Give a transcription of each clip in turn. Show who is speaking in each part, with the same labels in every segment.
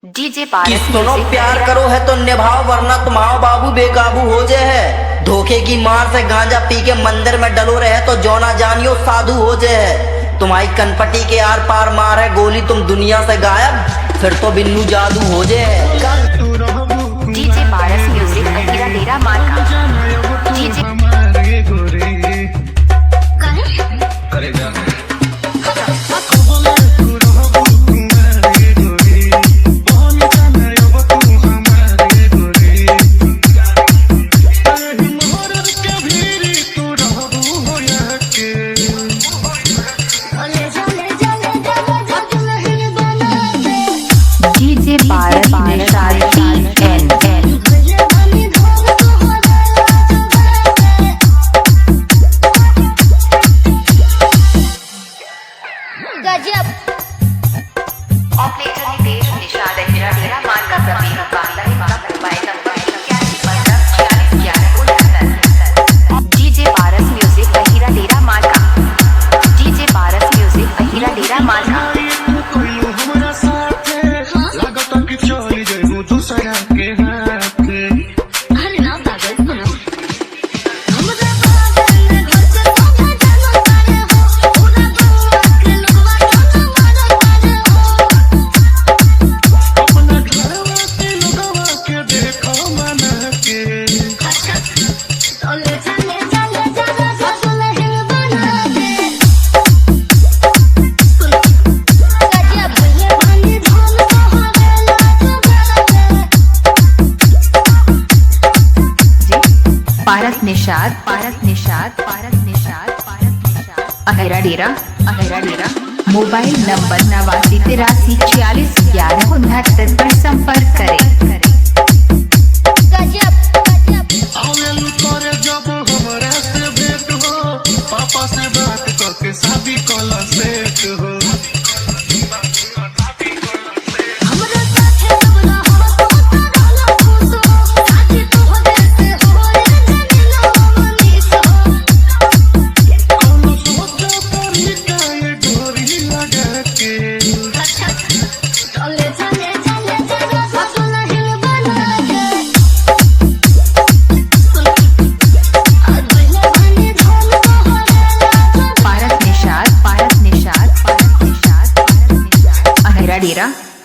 Speaker 1: DJ
Speaker 2: कि
Speaker 1: पारस
Speaker 2: सुनो
Speaker 1: music
Speaker 2: प्यार
Speaker 1: वगैरह।
Speaker 2: करो है तो निभाओ वरना तुम्हारा बाबू बेकाबू हो जाए है। धोखे की मार से गांजा पी के मंदिर में डलो रहे तो जौना जानियो साधु हो जाए है। तुम्हारी कनपटी के आर पार मार है गोली तुम दुनिया से गायब फिर तो बिन्नू जादू हो जाए।
Speaker 1: डीजे पारस म्यूजिक वगैरह तेरा मार्का। डीजे डीजे पारस निशाद TNN।
Speaker 3: गजब
Speaker 1: ऑपरेटर नितेश निशाद अहिरा तेरा मार्का प्रवीण बांदा मोबाइल नंबर 8115 डीजे पारस म्यूजिक अहिरा तेरा मार्का। डीजे पारस म्यूजिक अहिरा तेरा मार्का।
Speaker 3: अरे ना पागल सुनो
Speaker 1: पारस निशाद अहिरा डेरा मोबाइल नंबर 8983461169 पर संपर्क करें।
Speaker 3: गजब
Speaker 4: पापा से बात करके शादी कला सेट हो।
Speaker 3: हमरा साथे बना हो तो तारा खुशो साथी तो देते हो ये जमीनो मनीष हो
Speaker 4: कौनो सोचा परी का ये डोरी लगा के
Speaker 3: अच्छा चले सासुल हिल बना के आज बहने बहने धोल को हो
Speaker 1: पारस निशाद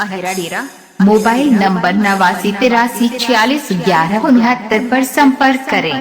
Speaker 1: अहिरा डेरा मोबाइल नंबर 8983461169 पर संपर्क करें।